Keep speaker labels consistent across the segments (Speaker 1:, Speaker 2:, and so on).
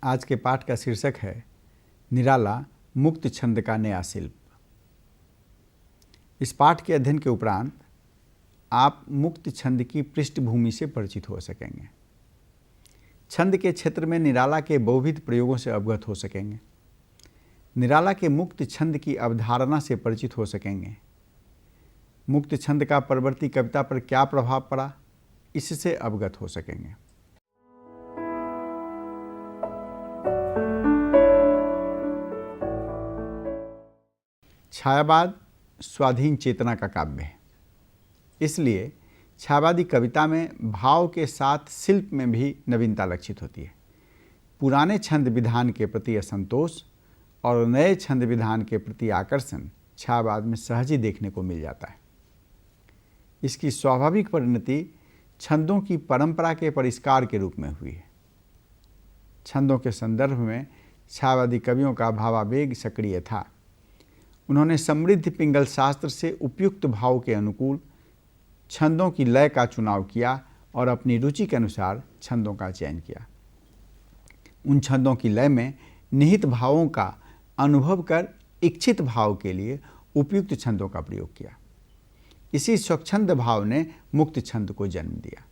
Speaker 1: आज के पाठ का शीर्षक है निराला मुक्त छंद का नया शिल्प। इस पाठ के अध्ययन के उपरांत आप मुक्त छंद की पृष्ठभूमि से परिचित हो सकेंगे। छंद के क्षेत्र में निराला के बहुविध प्रयोगों से अवगत हो सकेंगे। निराला के मुक्त छंद की अवधारणा से परिचित हो सकेंगे। मुक्त छंद का परवर्ती कविता पर क्या प्रभाव पड़ा, इससे अवगत हो सकेंगे। छायावाद स्वाधीन चेतना का काव्य है, इसलिए छायावादी कविता में भाव के साथ शिल्प में भी नवीनता लक्षित होती है। पुराने छंद विधान के प्रति असंतोष और नए छंद विधान के प्रति आकर्षण छायावाद में सहज ही देखने को मिल जाता है। इसकी स्वाभाविक परिणति छंदों की परंपरा के परिष्कार के रूप में हुई है। छंदों के संदर्भ में छायावादी कवियों का भावावेग सक्रिय था। उन्होंने समृद्ध पिंगल शास्त्र से उपयुक्त भाव के अनुकूल छंदों की लय का चुनाव किया और अपनी रुचि के अनुसार छंदों का चयन किया। उन छंदों की लय में निहित भावों का अनुभव कर इच्छित भाव के लिए उपयुक्त छंदों का प्रयोग किया। इसी स्वच्छंद भाव ने मुक्त छंद को जन्म दिया।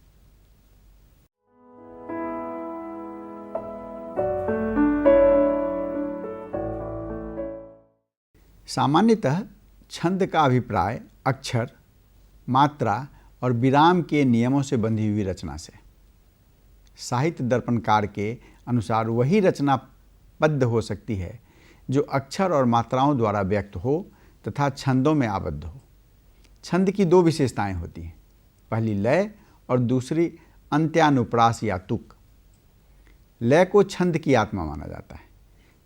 Speaker 1: सामान्यतः छंद का अभिप्राय अक्षर, मात्रा और विराम के नियमों से बंधी हुई रचना से। साहित्य दर्पणकार के अनुसार वही रचना पद्य हो सकती है जो अक्षर और मात्राओं द्वारा व्यक्त हो तथा छंदों में आबद्ध हो। छंद की दो विशेषताएं होती हैं, पहली लय और दूसरी अंत्यानुप्रास या तुक। लय को छंद की आत्मा माना जाता है।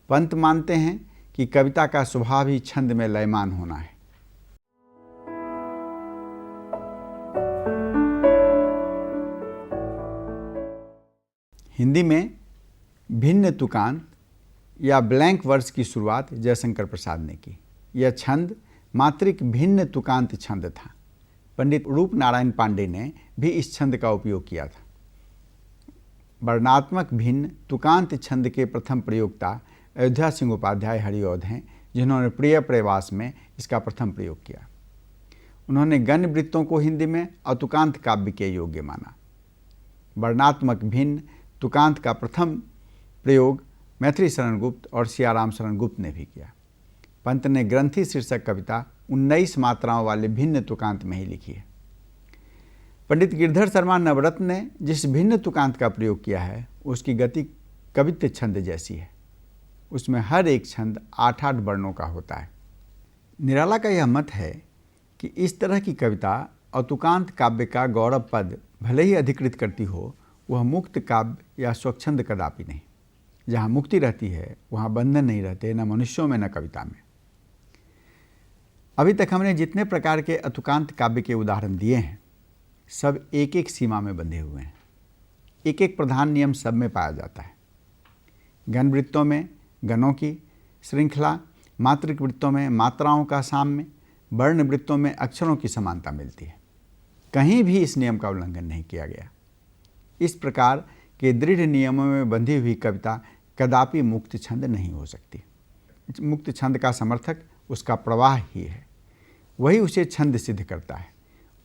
Speaker 1: पंत मानते हैं कि कविता का स्वभाव ही छंद में लयमान होना है। हिंदी में भिन्न तुकांत या ब्लैंक वर्स की शुरुआत जयशंकर प्रसाद ने की। यह छंद मात्रिक भिन्न तुकांत छंद था। पंडित रूप नारायण पांडे ने भी इस छंद का उपयोग किया था। वर्णात्मक भिन्न तुकांत छंद के प्रथम प्रयोक्ता अयोध्या सिंह उपाध्याय हरिऔध हैं, जिन्होंने प्रिय प्रवास में इसका प्रथम प्रयोग किया। उन्होंने गण वृत्तों को हिंदी में अतुकांत काव्य के योग्य माना। वर्णात्मक भिन्न तुकांत का प्रथम प्रयोग मैथिली शरण गुप्त और सियाराम शरण गुप्त ने भी किया। पंत ने ग्रंथि शीर्षक कविता 19 मात्राओं वाले भिन्न तुकांत में ही लिखी है। पंडित गिरधर शर्मा नवरत्न ने जिस भिन्न तुकांत का प्रयोग किया है उसकी गति कवित्व छंद जैसी है। उसमें हर एक छंद 8-8 वर्णों का होता है। निराला का यह मत है कि इस तरह की कविता अतुकांत काव्य का गौरव पद भले ही अधिकृत करती हो, वह मुक्त काव्य या स्वच्छंद कदापि नहीं। जहाँ मुक्ति रहती है वहाँ बंधन नहीं रहते, न मनुष्यों में न कविता में। अभी तक हमने जितने प्रकार के अतुकांत काव्य के उदाहरण दिए हैं, सब एक एक सीमा में बंधे हुए हैं। एक एक प्रधान नियम सब में पाया जाता है। गण वृत्तों में गणों की श्रृंखला, मात्रिक वृत्तों में मात्राओं का साम्य, वर्ण वृत्तों में अक्षरों की समानता मिलती है। कहीं भी इस नियम का उल्लंघन नहीं किया गया। इस प्रकार के दृढ़ नियमों में बंधी हुई कविता कदापि मुक्त छंद नहीं हो सकती। मुक्त छंद का समर्थक उसका प्रवाह ही है, वही उसे छंद सिद्ध करता है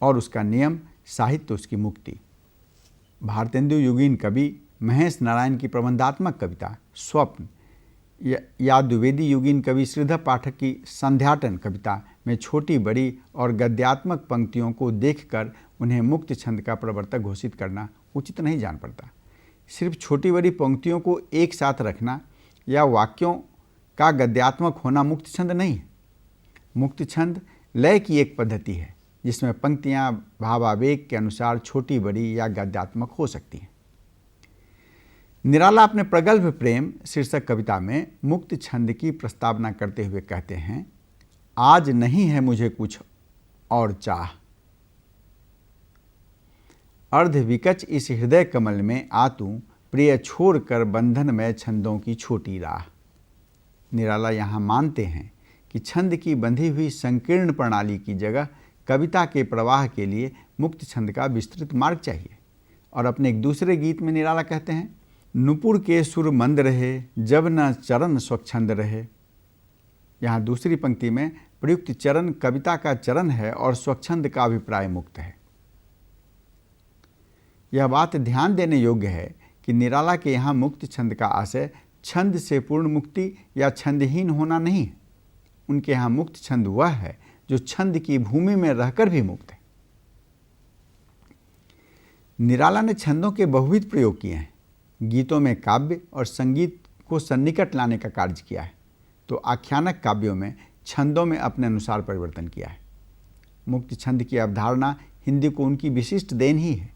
Speaker 1: और उसका नियम साहित्य उसकी मुक्ति। भारतेंदु युगीन कवि महेश नारायण की प्रबंधात्मक कविता स्वप्न या द्विवेदी युगीन कवि श्रीधर पाठक की संध्याटन कविता में छोटी बड़ी और गद्यात्मक पंक्तियों को देखकर उन्हें मुक्त छंद का प्रवर्तक घोषित करना उचित नहीं जान पड़ता। सिर्फ छोटी बड़ी पंक्तियों को एक साथ रखना या वाक्यों का गद्यात्मक होना मुक्त छंद नहीं है। मुक्त छंद लय की एक पद्धति है जिसमें पंक्तियां भावावेग के अनुसार छोटी बड़ी या गद्यात्मक हो सकती हैं। निराला अपने प्रगल्भ प्रेम शीर्षक कविता में मुक्त छंद की प्रस्तावना करते हुए कहते हैं, आज नहीं है मुझे कुछ और चाह, अर्ध विकच इस हृदय कमल में आ तू, प्रिय छोड़ कर बंधन में छंदों की छोटी राह। निराला यहाँ मानते हैं कि छंद की बंधी हुई संकीर्ण प्रणाली की जगह कविता के प्रवाह के लिए मुक्त छंद का विस्तृत मार्ग चाहिए। और अपने एक दूसरे गीत में निराला कहते हैं, नुपुर के सुर मंद रहे, जब न चरण स्वच्छंद रहे। यहाँ दूसरी पंक्ति में प्रयुक्त चरण कविता का चरण है और स्वच्छंद का अभिप्राय मुक्त है। यह बात ध्यान देने योग्य है कि निराला के यहाँ मुक्त छंद का आशय छंद से पूर्ण मुक्ति या छंदहीन होना नहीं है। उनके यहाँ मुक्त छंद वह है जो छंद की भूमि में रहकर भी मुक्त है। निराला ने छंदों के बहुविध प्रयोग किए हैं। गीतों में काव्य और संगीत को सन्निकट लाने का कार्य किया है, तो आख्यानक काव्यों में छंदों में अपने अनुसार परिवर्तन किया है। मुक्त छंद की अवधारणा हिंदी को उनकी विशिष्ट देन ही है।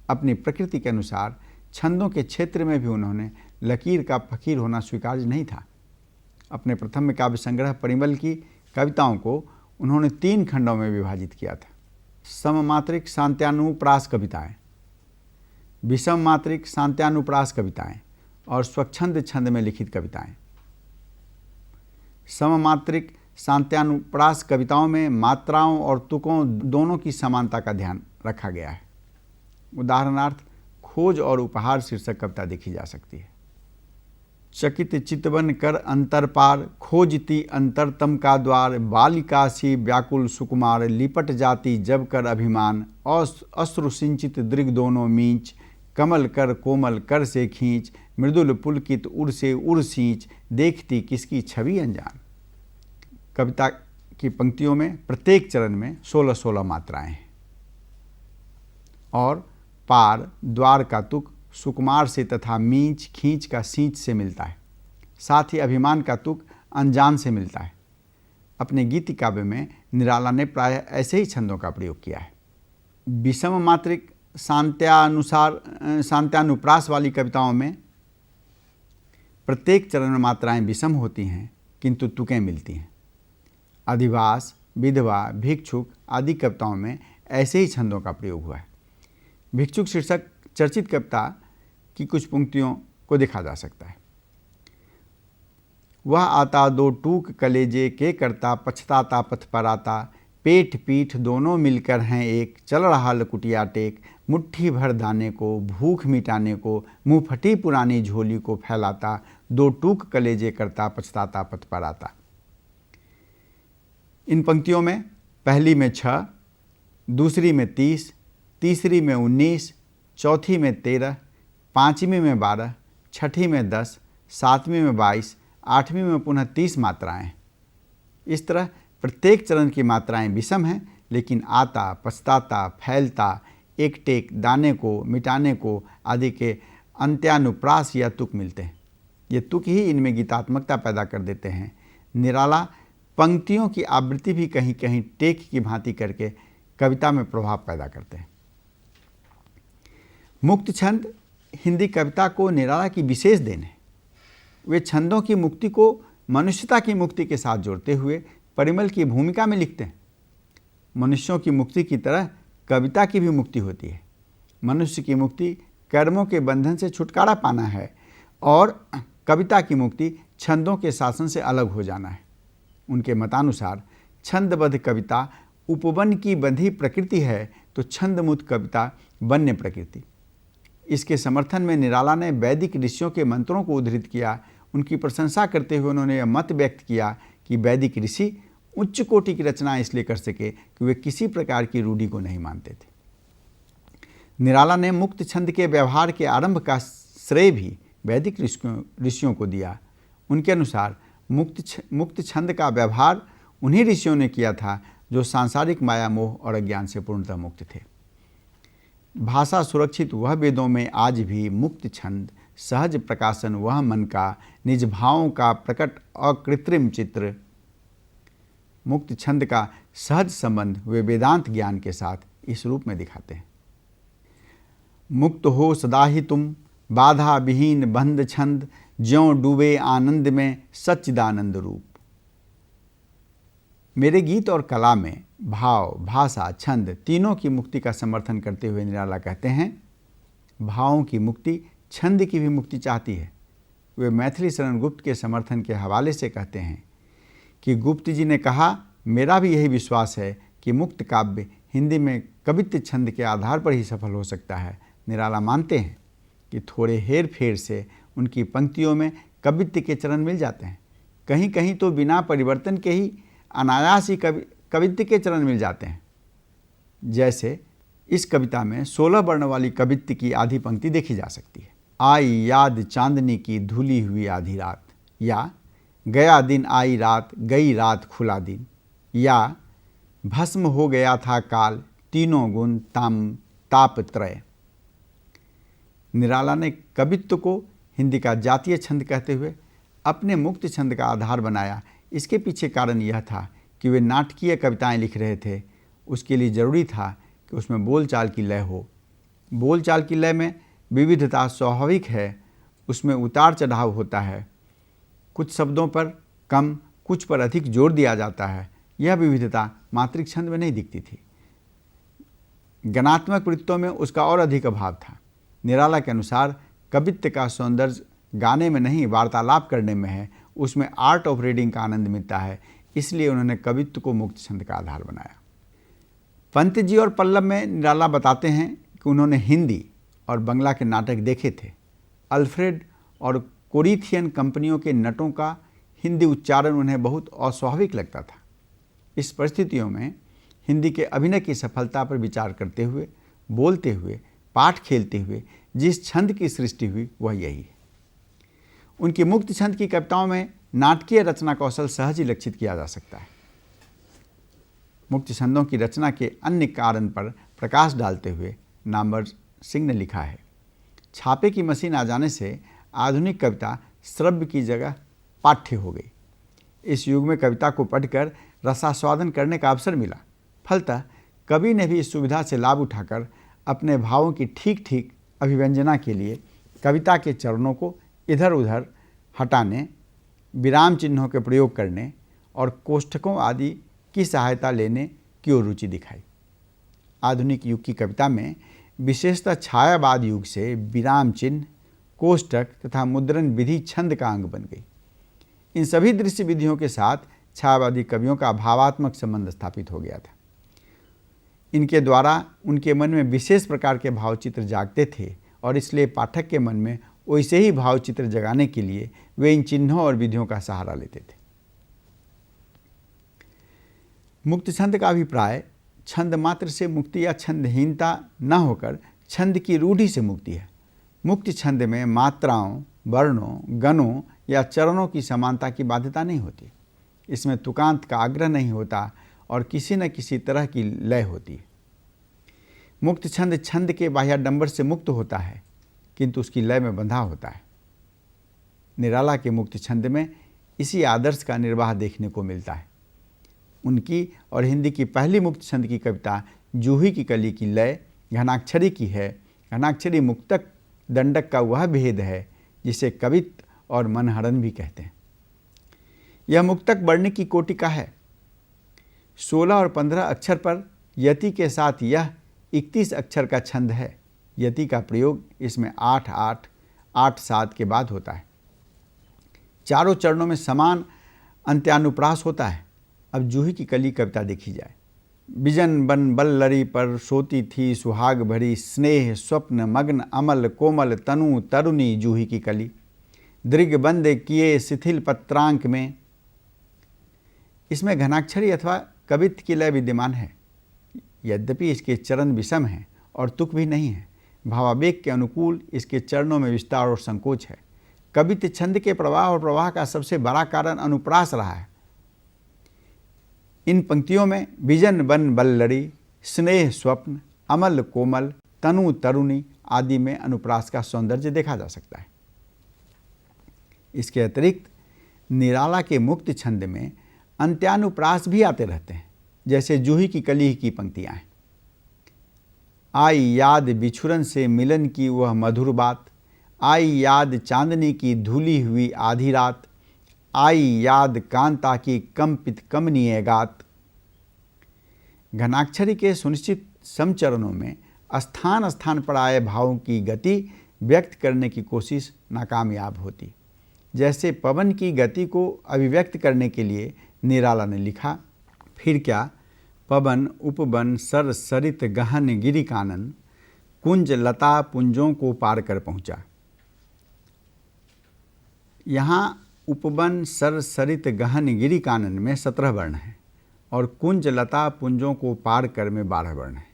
Speaker 1: अपनी प्रकृति के अनुसार छंदों के क्षेत्र में भी उन्होंने लकीर का फकीर होना स्वीकार्य नहीं था। अपने प्रथम काव्य संग्रह परिमल की कविताओं को उन्होंने 3 खंडों में विभाजित किया था। सममात्रिक शांत्यानुप्रास कविताएं, विषम मात्रिक शांत्यानुप्रास कविताएं और स्वच्छंद छंद में लिखित कविताएं। सममात्रिक शांत्यानुप्रास कविताओं में मात्राओं और तुकों दोनों की समानता का ध्यान रखा गया है। उदाहरणार्थ खोज और उपहार शीर्षक कविता देखी जा सकती है। चकित चितवन कर अंतर पार, खोजती अंतरतम का द्वार, बालिका सी व्याकुल सुकुमार, लिपट जाती जब कर अभिमान, अश्रु सिंचित दृग दोनों मींच, कमल कर कोमल कर से खींच, मृदुल पुलकित उड़ से उड़ सींच, देखती किसकी छवि अनजान। कविता की पंक्तियों में प्रत्येक चरण में 16-16 मात्राएं हैं और पार द्वार का तुक सुकुमार से तथा मींच खींच का सींच से मिलता है। साथ ही अभिमान का तुक अनजान से मिलता है। अपने गीति काव्य में निराला ने प्रायः ऐसे ही छंदों का प्रयोग किया है। विषम मात्रिक शांत्यानुप्रास वाली कविताओं में प्रत्येक चरण में मात्राएं विषम होती हैं किंतु तुकें मिलती हैं। अधिवास, विधवा, भिक्षुक आदि कविताओं में ऐसे ही छंदों का प्रयोग हुआ है। भिक्षुक शीर्षक चर्चित कविता की कुछ पंक्तियों को देखा जा सकता है। वह आता 2 टूक कलेजे के करता, पछताता पथ पर आता, पेट पीठ दोनों मिलकर हैं एक, चल रहा लकुटिया टेक, मुट्ठी भर दाने को भूख मिटाने को, मुँह फटी पुरानी झोली को फैलाता, 2 टूक कलेजे करता, पछताता पथ पर आता। इन पंक्तियों में पहली में 6, दूसरी में 30, तीसरी में 19, चौथी में 13, पाँचवीं में 12, छठी में 10, सातवीं में 22, आठवीं में पुनः 30 मात्राएं। इस तरह प्रत्येक चरण की मात्राएं विषम हैं, लेकिन आता, पछताता, फैलता, एक टेक, दाने को, मिटाने को आदि के अंत्यानुप्रास या तुक मिलते हैं। ये तुक ही इनमें गीतात्मकता पैदा कर देते हैं। निराला पंक्तियों की आवृत्ति भी कहीं कहीं टेक की भांति करके कविता में प्रभाव पैदा करते हैं। मुक्त छंद हिंदी कविता को निराला की विशेष देन है। वे छंदों की मुक्ति को मनुष्यता की मुक्ति के साथ जोड़ते हुए परिमल की भूमिका में लिखते हैं। मनुष्यों की मुक्ति की तरह कविता की भी मुक्ति होती है। मनुष्य की मुक्ति कर्मों के बंधन से छुटकारा पाना है और कविता की मुक्ति छंदों के शासन से अलग हो जाना है। उनके मतानुसार छंदबद्ध कविता उपवन की बंधी प्रकृति है, तो छंदमुक्त कविता वन्य प्रकृति। इसके समर्थन में निराला ने वैदिक ऋषियों के मंत्रों को उद्धृत किया। उनकी प्रशंसा करते हुए उन्होंने यह मत व्यक्त किया कि वैदिक ऋषि उच्च कोटि की रचना इसलिए कर सके कि वे किसी प्रकार की रूढ़ि को नहीं मानते थे। निराला ने मुक्त छंद के व्यवहार के आरंभ का श्रेय भी वैदिक ऋषियों को दिया। उनके अनुसार मुक्त छंद का व्यवहार उन्हीं ऋषियों ने किया था जो सांसारिक माया मोह और अज्ञान से पूर्णतः मुक्त थे। भाषा सुरक्षित वह वेदों में आज भी मुक्त छंद, सहज प्रकाशन वह मन का, निज भावों का प्रकट अकृत्रिम चित्र। मुक्त छंद का सहज संबंध वे वेदांत ज्ञान के साथ इस रूप में दिखाते हैं। मुक्त हो सदा ही तुम, बाधा विहीन बंध छंद, ज्यों डूबे आनंद में सच्चिदानंद रूप। मेरे गीत और कला में भाव, भाषा, छंद तीनों की मुक्ति का समर्थन करते हुए निराला कहते हैं, भावों की मुक्ति छंद की भी मुक्ति चाहती है। वे मैथिली शरण गुप्त के समर्थन के हवाले से कहते हैं कि गुप्त जी ने कहा, मेरा भी यही विश्वास है कि मुक्त काव्य हिंदी में कवित्व छंद के आधार पर ही सफल हो सकता है। निराला मानते हैं कि थोड़े हेर फेर से उनकी पंक्तियों में कवित्व के चरण मिल जाते हैं। कहीं कहीं तो बिना परिवर्तन के ही अनायास ही कवित्व के चरण मिल जाते हैं। जैसे इस कविता में 16 वर्ण वाली कवित्व की आधी पंक्ति देखी जा सकती है। आई याद चांदनी की धुली हुई आधी रात, या गया दिन आई रात गई रात खुला दिन, या भस्म हो गया था काल तीनों गुण ताप त्रय। निराला ने कवित्व को हिंदी का जातीय छंद कहते हुए अपने मुक्त छंद का आधार बनाया। इसके पीछे कारण यह था कि वे नाटकीय कविताएं लिख रहे थे। उसके लिए ज़रूरी था कि उसमें बोलचाल की लय हो। बोलचाल की लय में विविधता स्वाभाविक है, उसमें उतार चढ़ाव होता है, कुछ शब्दों पर कम कुछ पर अधिक जोर दिया जाता है। यह विविधता मात्रिक छंद में नहीं दिखती थी। गणात्मक वृत्तों में उसका और अधिक अभाव था। निराला के अनुसार कवित्व का सौंदर्य गाने में नहीं वार्तालाप करने में है, उसमें आर्ट ऑफ रीडिंग का आनंद मिलता है। इसलिए उन्होंने कवित्व को मुक्त छंद का आधार बनाया। पंत जी और पल्लव में निराला बताते हैं कि उन्होंने हिंदी और बंगला के नाटक देखे थे। अल्फ्रेड और कोरिथियन कंपनियों के नटों का हिंदी उच्चारण उन्हें बहुत अस्वाभाविक लगता था। इस परिस्थितियों में हिंदी के अभिनय की सफलता पर विचार करते हुए, बोलते हुए, पाठ खेलते हुए जिस छंद की सृष्टि हुई वह यही है। उनकी मुक्त छंद की कविताओं में नाटकीय रचना कौशल सहज ही लक्षित किया जा सकता है। मुक्त छंदों की रचना के अन्य कारण पर प्रकाश डालते हुए नामवर सिंह ने लिखा है, छापे की मशीन आ जाने से आधुनिक कविता श्रव्य की जगह पाठ्य हो गई। इस युग में कविता को पढ़कर रसास्वादन करने का अवसर मिला। फलतः कवि ने भी इस सुविधा से लाभ उठाकर अपने भावों की ठीक ठीक अभिव्यंजना के लिए कविता के चरणों को इधर उधर हटाने, विराम चिन्हों के प्रयोग करने और कोष्ठकों आदि की सहायता लेने की ओर रुचि दिखाई। आधुनिक युग की कविता में विशेषतः छायावाद युग से विराम चिन्ह, कोष्ठक तथा मुद्रण विधि छंद का अंग बन गई। इन सभी दृश्य विधियों के साथ छायावादी कवियों का भावात्मक संबंध स्थापित हो गया था। इनके द्वारा उनके मन में विशेष प्रकार के भावचित्र जागते थे और इसलिए पाठक के मन में वैसे ही भावचित्र जगाने के लिए वे इन चिन्हों और विधियों का सहारा लेते थे। मुक्त छंद का अभिप्राय छंद मात्र से मुक्ति या छंदहीनता न होकर छंद की रूढ़ि से मुक्ति है। मुक्त छंद में मात्राओं, वर्णों, गणों या चरणों की समानता की बाध्यता नहीं होती। इसमें तुकांत का आग्रह नहीं होता और किसी न किसी तरह की लय होती है। मुक्त छंद छंद के बाह्याडंबर से मुक्त होता है किंतु उसकी लय में बंधा होता है। निराला के मुक्त छंद में इसी आदर्श का निर्वाह देखने को मिलता है। उनकी और हिंदी की पहली मुक्त छंद की कविता जूही की कली की लय घनाक्षरी की है। घनाक्षरी मुक्तक दंडक का वह भेद है जिसे कवित्व और मनहरण भी कहते हैं। यह मुक्तक वर्ण की कोटि का है। 16 और 15 अक्षर पर यति के साथ यह 31 अक्षर का छंद है। यति का प्रयोग इसमें 8-8, 8-7 के बाद होता है। चारों चरणों में समान अंत्यानुप्रास होता है। अब जूही की कली कविता देखी जाए। बिजन बन बल्लरी पर सोती थी सुहाग भरी, स्नेह स्वप्न मग्न अमल कोमल तनु तरुणी जूही की कली, दृग बंद किए शिथिल पत्रांक में। इसमें घनाक्षरी अथवा कवित्व की लय विद्यमान है। यद्यपि इसके चरण विषम हैं और तुक भी नहीं है। भावावेग के अनुकूल इसके चरणों में विस्तार और संकोच है। कवित्व छंद के प्रवाह और प्रवाह का सबसे बड़ा कारण अनुप्रास रहा है। इन पंक्तियों में बिजन बन बल्लरी, स्नेह स्वप्न, अमल कोमल, तनु तरुणी आदि में अनुप्रास का सौंदर्य देखा जा सकता है। इसके अतिरिक्त निराला के मुक्त छंद में अंत्यानुप्रास भी आते रहते हैं, जैसे जूही की कली की पंक्तियां हैं। आई याद बिछुरन से मिलन की वह मधुर बात, आई याद चांदनी की धुली हुई आधी रात, आई याद कांता की कंपित कमनीय गात। घनाक्षरी के सुनिश्चित समचरणों में स्थान स्थान पर आए भावों की गति व्यक्त करने की कोशिश नाकामयाब होती। जैसे पवन की गति को अभिव्यक्त करने के लिए निराला ने लिखा, फिर क्या पवन उपवन सर सरित गहन गिरि कानन, कुंज लता पुंजों को पार कर पहुँचा। यहाँ उपवन सर सरित गहन गिरि कानन में 17 वर्ण हैं और कुंज लता पुंजों को पार कर में 12 वर्ण हैं।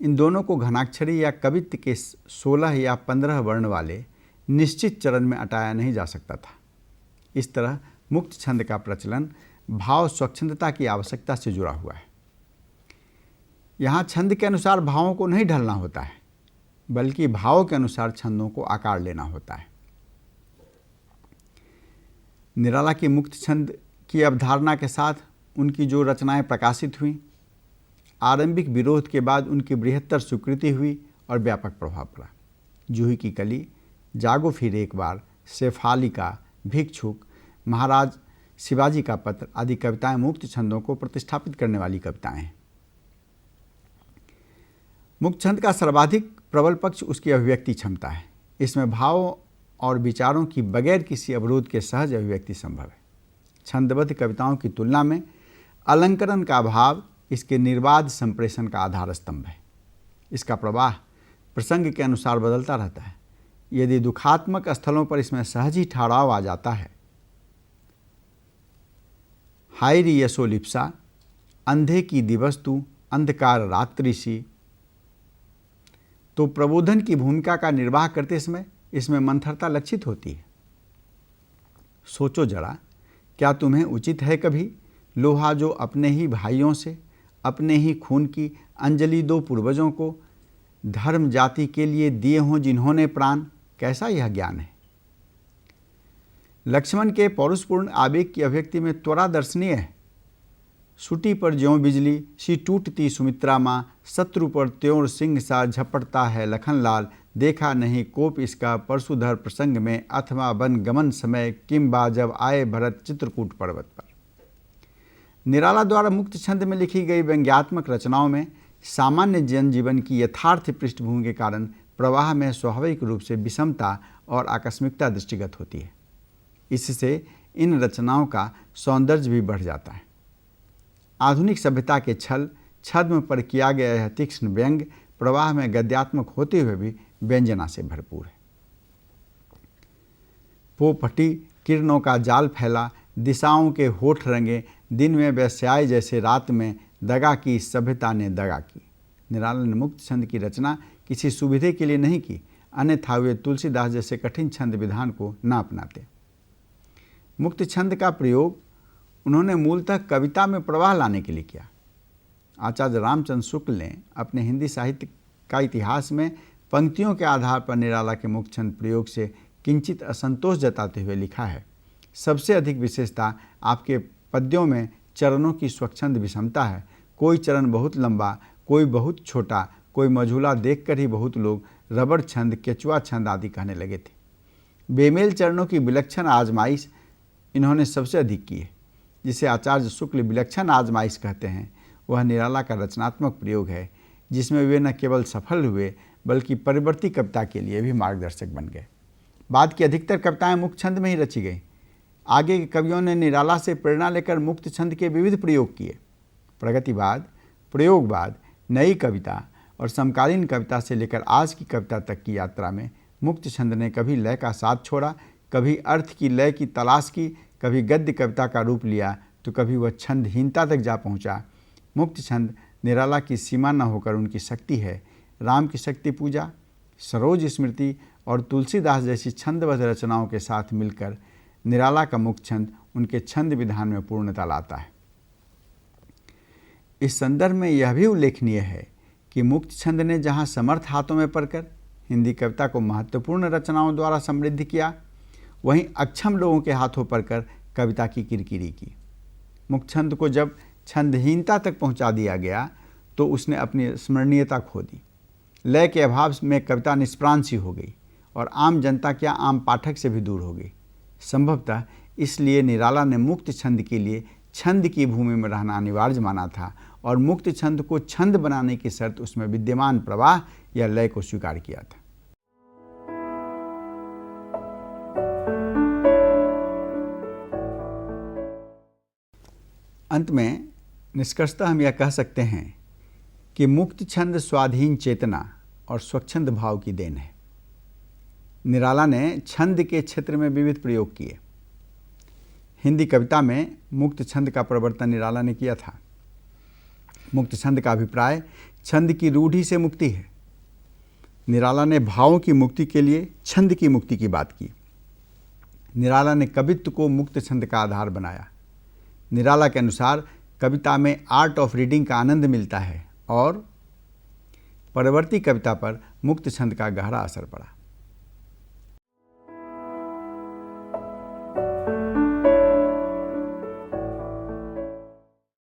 Speaker 1: इन दोनों को घनाक्षरी या कवित्त के 16 या 15 वर्ण वाले निश्चित चरण में अटाया नहीं जा सकता था। इस तरह मुक्त छंद का प्रचलन भाव स्वच्छंदता की आवश्यकता से जुड़ा हुआ है। यहाँ छंद के अनुसार भावों को नहीं ढलना होता है, बल्कि भावों के अनुसार छंदों को आकार लेना होता है। निराला की मुक्त छंद की अवधारणा के साथ उनकी जो रचनाएं प्रकाशित हुईं, आरंभिक विरोध के बाद उनकी बृहत्तर स्वीकृति हुई और व्यापक प्रभाव पड़ा। जूही की कली, जागो फिर एक बार, शेफालिका, भिक्षुक, महाराज शिवाजी का पत्र आदि कविताएं मुक्त छंदों को प्रतिष्ठापित करने वाली कविताएं हैं। मुक्त छंद का सर्वाधिक प्रबल पक्ष उसकी अभिव्यक्ति क्षमता है। इसमें भाव और विचारों की बगैर किसी अवरोध के सहज अभिव्यक्ति संभव है। छंदबद्ध कविताओं की तुलना में अलंकरण का भाव इसके निर्बाध संप्रेषण का आधार स्तंभ है। इसका प्रवाह प्रसंग के अनुसार बदलता रहता है। यदि दुखात्मक स्थलों पर इसमें सहज ही ठहराव आ जाता है, हाय री यशोलिप्सा, अंधे की दिवस तू, अंधकार रात्रि सी, तो प्रबोधन की भूमिका का निर्वाह करते समय इसमें मंथरता लक्षित होती है। सोचो जरा, क्या तुम्हें उचित है कभी लोहा जो अपने ही भाइयों से अपने ही खून की अंजलि दो पूर्वजों को, धर्म जाति के लिए दिए हों जिन्होंने प्राण, कैसा यह ज्ञान है। लक्ष्मण के पौरुषपूर्ण आवेग की अभिव्यक्ति में त्वरा दर्शनीय है। सूटी पर ज्यों बिजली सी टूटती सुमित्रा माँ, शत्रु पर त्यों सिंह सा झपटता है लखनलाल, देखा नहीं कोप इसका परशुधर प्रसंग में, अथवा वन गमन समय किंबा जब आए भरत चित्रकूट पर्वत पर। निराला द्वारा मुक्त छंद में लिखी गई व्यंग्यात्मक रचनाओं में सामान्य जनजीवन की यथार्थ पृष्ठभूमि के कारण प्रवाह में स्वाभाविक रूप से विषमता और आकस्मिकता दृष्टिगत होती है। इससे इन रचनाओं का सौंदर्य भी बढ़ जाता है। आधुनिक सभ्यता के छल छद्म पर किया गया यह तीक्ष्ण व्यंग प्रवाह में गद्यात्मक होते हुए भी व्यंजना से भरपूर है। पोपटी किरणों का जाल फैला, दिशाओं के होठ रंगे, दिन में व्यस्याय जैसे रात में, दगा की सभ्यता ने दगा की। निराला ने मुक्त छंद की रचना किसी सुविधे के लिए नहीं की, अन्यथा वे तुलसीदास जैसे कठिन छंद विधान को न अपनाते। मुक्त छंद का प्रयोग उन्होंने मूलतः कविता में प्रवाह लाने के लिए किया। आचार्य रामचंद्र शुक्ल ने अपने हिंदी साहित्य का इतिहास में पंक्तियों के आधार पर निराला के मुक्त छंद प्रयोग से किंचित असंतोष जताते हुए लिखा है, सबसे अधिक विशेषता आपके पद्यों में चरणों की स्वच्छंद विषमता है। कोई चरण बहुत लंबा, कोई बहुत छोटा, कोई मझूला देखकर ही बहुत लोग रबड़ छंद, केचुआ छंद आदि कहने लगे थे। बेमेल चरणों की विलक्षण आजमाइश इन्होंने सबसे अधिक की है। जिसे आचार्य शुक्ल विलक्षण आजमाइश कहते हैं, वह निराला का रचनात्मक प्रयोग है, जिसमें वे न केवल सफल हुए बल्कि परिवर्ती कविता के लिए भी मार्गदर्शक बन गए। बाद की अधिकतर कविताएं मुक्त छंद में ही रची गईं। आगे के कवियों ने निराला से प्रेरणा लेकर मुक्त छंद के विविध प्रयोग किए। प्रगतिवाद, प्रयोगवाद, नई कविता और समकालीन कविता से लेकर आज की कविता तक की यात्रा में मुक्त छंद ने कभी लय का साथ छोड़ा, कभी अर्थ की लय की तलाश की, कभी गद्य कविता का रूप लिया, तो कभी वह छंदहीनता तक जा पहुंचा। मुक्त छंद निराला की सीमा न होकर उनकी शक्ति है। राम की शक्ति पूजा, सरोज स्मृति और तुलसीदास जैसी छंदबद्ध रचनाओं के साथ मिलकर निराला का मुक्त छंद उनके छंद विधान में पूर्णता लाता है। इस संदर्भ में यह भी उल्लेखनीय है कि मुक्त छंद ने जहाँ समर्थ हाथों में पढ़कर हिंदी कविता को महत्वपूर्ण रचनाओं द्वारा समृद्ध किया, वहीं अक्षम लोगों के हाथों पढ़कर कविता की किरकिरी की। मुक्त छंद को जब छंदहीनता तक पहुंचा दिया गया तो उसने अपनी स्मरणीयता खो दी। लय के अभाव में कविता निष्प्राण सी हो गई और आम जनता क्या आम पाठक से भी दूर हो गई। संभवतः इसलिए निराला ने मुक्त छंद के लिए छंद की भूमि में रहना अनिवार्य माना था और मुक्त छंद को छंद बनाने की शर्त उसमें विद्यमान प्रवाह या लय को स्वीकार किया था। अंत में निष्कर्षतः हम यह कह सकते हैं कि मुक्त छंद स्वाधीन चेतना और स्वच्छंद भाव की देन है। निराला ने छंद के क्षेत्र में विविध प्रयोग किए। हिंदी कविता में मुक्त छंद का प्रवर्तन निराला ने किया था। मुक्त छंद का अभिप्राय छंद की रूढ़ि से मुक्ति है। निराला ने भावों की मुक्ति के लिए छंद की मुक्ति की बात की। निराला ने कवित्व को मुक्त छंद का आधार बनाया। निराला के अनुसार कविता में आर्ट ऑफ रीडिंग का आनंद मिलता है और परवर्ती कविता पर मुक्त छंद का गहरा असर पड़ा।